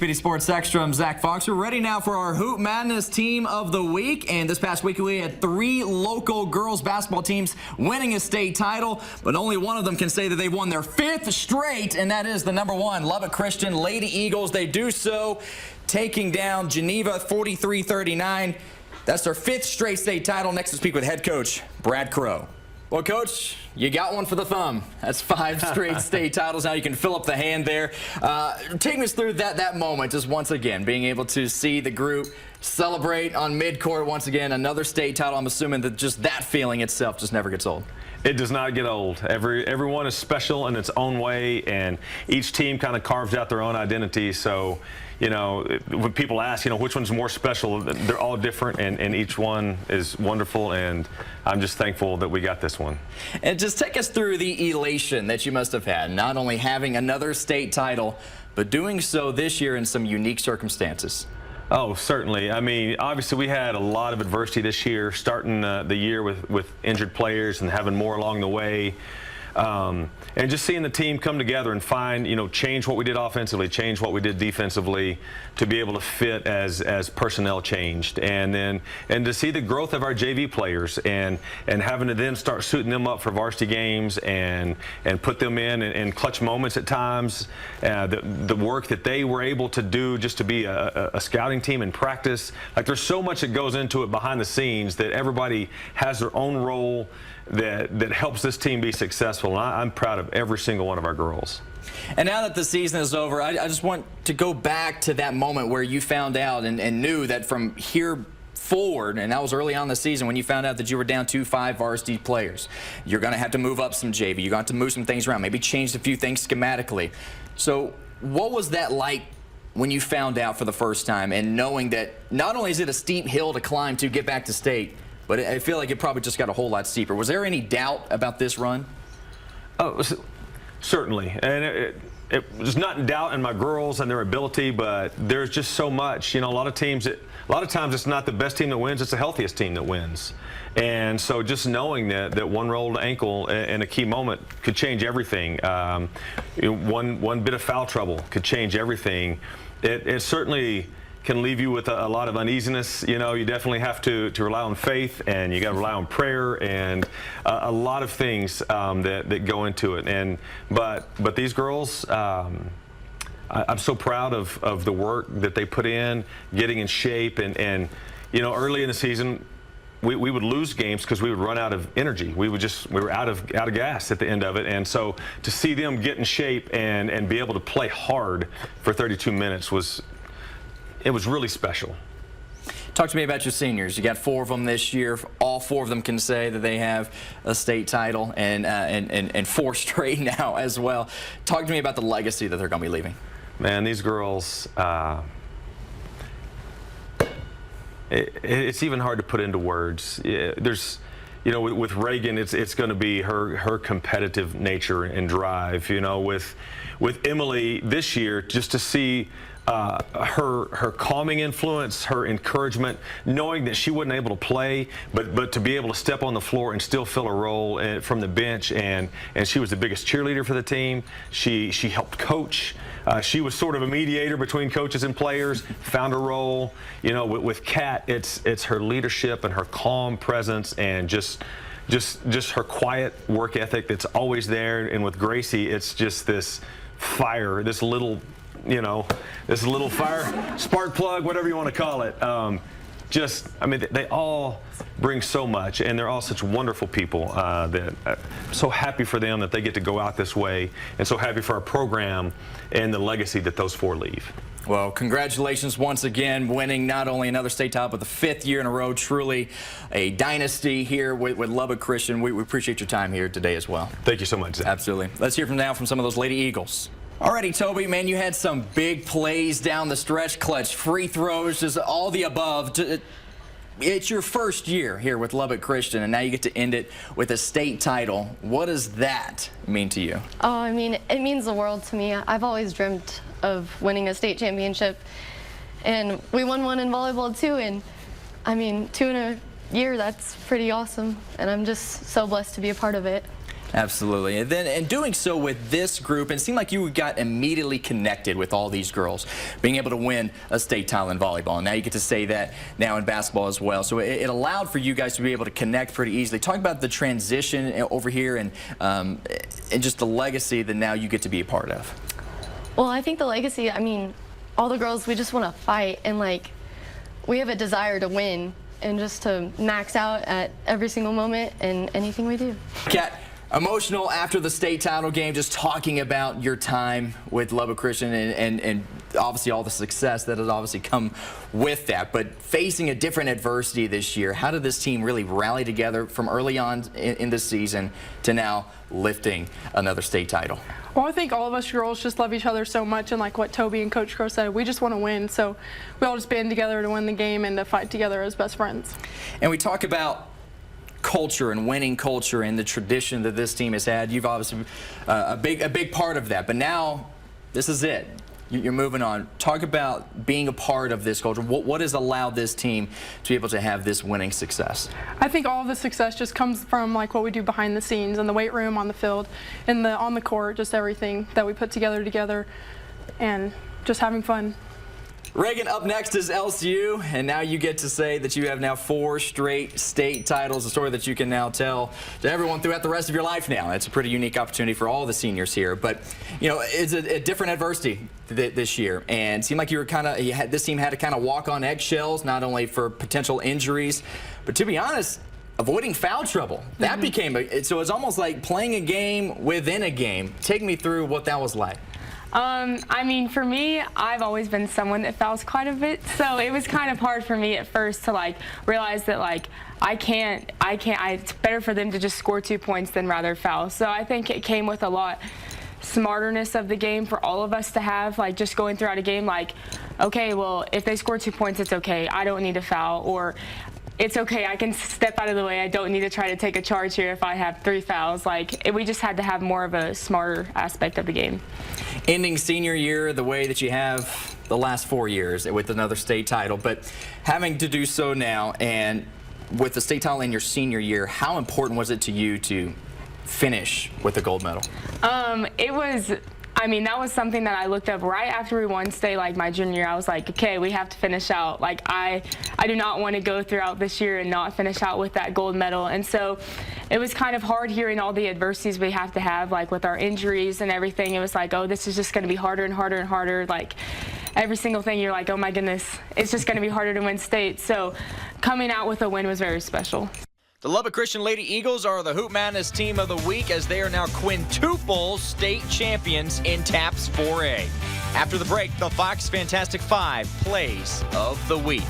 PD Sports Extra, I'm Zach Fox. We're ready now for our Hoop Madness Team of the Week. And this past week, we had 3 local girls basketball teams winning a state title, but only one of them can say that they won their 5th straight, and that is the #1 Lubbock Christian Lady Eagles. They do so taking down Geneva 43-39. That's their 5th straight state title. Next to speak with head coach Brad Crow. Well, Coach, you got one for the thumb. That's 5 straight state titles. Now you can fill up the hand there. Take us through that moment, just once again, being able to see the group celebrate on midcourt once again, another state title. I'm assuming that just that feeling itself just never gets old. It does not get old. Everyone is special in its own way, and each team kind of carves out their own identity. So, you know, when people ask, you know, which one's more special, they're all different, and each one is wonderful, and I'm just thankful that we got this one. And just take us through the elation that you must have had, not only having another state title, but doing so this year in some unique circumstances. Oh, certainly. I mean, obviously we had a lot of adversity this year, starting the year with injured players and having more along the way. And just seeing the team come together and find, you know, change what we did offensively, change what we did defensively to be able to fit as personnel changed. And to see the growth of our JV players and having to then start suiting them up for varsity games and put them in clutch moments at times. The work that they were able to do just to be a scouting team in practice. Like, there's so much that goes into it behind the scenes that everybody has their own role that helps this team be successful. And I'm proud of every single one of our girls. And now that the season is over, I just want to go back to that moment where you found out and knew that from here forward, and that was early on in the season when you found out that you were down 5 varsity players. You're going to have to move up some JV. You're going to have to move some things around, maybe change a few things schematically. So what was that like when you found out for the first time, and knowing that not only is it a steep hill to climb to get back to state, but I feel like it probably just got a whole lot steeper. Was there any doubt about this run? Oh, certainly. And it was not in doubt in my girls and their ability, but there's just so much. You know, a lot of times it's not the best team that wins, it's the healthiest team that wins. And so just knowing that one rolled ankle in a key moment could change everything. One bit of foul trouble could change everything. It certainly can leave you with a lot of uneasiness. You know, you definitely have to rely on faith, and you got to rely on prayer, and a lot of things that go into it. But these girls, I'm so proud of the work that they put in, getting in shape, and you know, early in the season, we would lose games because we would run out of energy. We were out of gas at the end of it, and so to see them get in shape and be able to play hard for 32 minutes was really special. Talk to me about your seniors. You got 4 of them this year. All 4 of them can say that they have a state title and 4 straight now as well. Talk to me about the legacy that they're going to be leaving. Man, these girls, it's even hard to put into words. There's, you know, with Reagan, it's going to be her competitive nature and drive. You know, with Emily this year, just to see her calming influence, her encouragement, knowing that she wasn't able to play, but to be able to step on the floor and still fill a role from the bench, and she was the biggest cheerleader for the team. She helped coach. She was sort of a mediator between coaches and players, found a role. You know, with Kat, it's her leadership and her calm presence and just her quiet work ethic that's always there. And with Gracie, it's just this fire, this little, you know, this little fire, spark plug, whatever you want to call it. I mean, they all bring so much, and they're all such wonderful people that I'm so happy for them that they get to go out this way, and so happy for our program and the legacy that those 4 leave. Well, congratulations once again, winning not only another state title, but the 5th year in a row. Truly a dynasty here with Lubbock Christian. We appreciate your time here today as well. Thank you so much, Zach. Absolutely. Let's hear from some of those Lady Eagles. Alrighty, Toby, man, you had some big plays down the stretch, clutch free throws, just all the above. It's your first year here with Lubbock Christian, and now you get to end it with a state title. What does that mean to you? Oh, I mean, it means the world to me. I've always dreamt of winning a state championship, and we won one in volleyball too, and I mean, 2 in a year, that's pretty awesome, and I'm just so blessed to be a part of it. Absolutely. And doing so with this group, and it seemed like you got immediately connected with all these girls, being able to win a state title in volleyball. And now you get to say that now in basketball as well. So it allowed for you guys to be able to connect pretty easily. Talk about the transition over here and just the legacy that now you get to be a part of. Well, I think the legacy, I mean, all the girls, we just want to fight, and like we have a desire to win and just to max out at every single moment in anything we do. Kat, emotional after the state title game, just talking about your time with Lubbock Christian and obviously all the success that has obviously come with that. But facing a different adversity this year, how did this team really rally together from early on in the season to now lifting another state title? Well, I think all of us girls just love each other so much, and like what Toby and Coach Crow said, we just want to win. So we all just band together to win the game and to fight together as best friends. And we talk about culture and winning culture and the tradition that this team has had. You've obviously a big part of that, but now this is it. You're moving on. Talk about being a part of this culture. What has allowed this team to be able to have this winning success? I think all of the success just comes from like what we do behind the scenes, in the weight room, on the field, on the court, just everything that we put together, and just having fun. Reagan, up next is LCU, and now you get to say that you have now 4 straight state titles, a story that you can now tell to everyone throughout the rest of your life now. It's a pretty unique opportunity for all the seniors here, but you know, it's a different adversity this year, and it seemed like you were this team had to kind of walk on eggshells, not only for potential injuries, but to be honest, avoiding foul trouble. That became so it's almost like playing a game within a game. Take me through what that was like. I mean, for me, I've always been someone that fouls quite a bit, so it was kind of hard for me at first to like realize that like it's better for them to just score 2 points than rather foul. So I think it came with a lot smarterness of the game for all of us to have, like just going throughout a game like, okay, well, if they score 2 points, it's okay. I don't need to foul, or it's okay, I can step out of the way. I don't need to try to take a charge here if I have 3 fouls. Like, we just had to have more of a smarter aspect of the game. Ending senior year the way that you have the last 4 years with another state title, but having to do so now and with the state title in your senior year, how important was it to you to finish with a gold medal? I mean, that was something that I looked up right after we won state, like my junior year. I was like, okay, we have to finish out. Like, I do not want to go throughout this year and not finish out with that gold medal. And so it was kind of hard hearing all the adversities we have to have, like with our injuries and everything. It was like, oh, this is just going to be harder and harder and harder. Like, every single thing you're like, oh my goodness, it's just going to be harder to win state. So coming out with a win was very special. The Lubbock Christian Lady Eagles are the Hoop Madness Team of the Week as they are now quintuple state champions in TAPS 4A. After the break, the Fox Fantastic 5 Plays of the Week.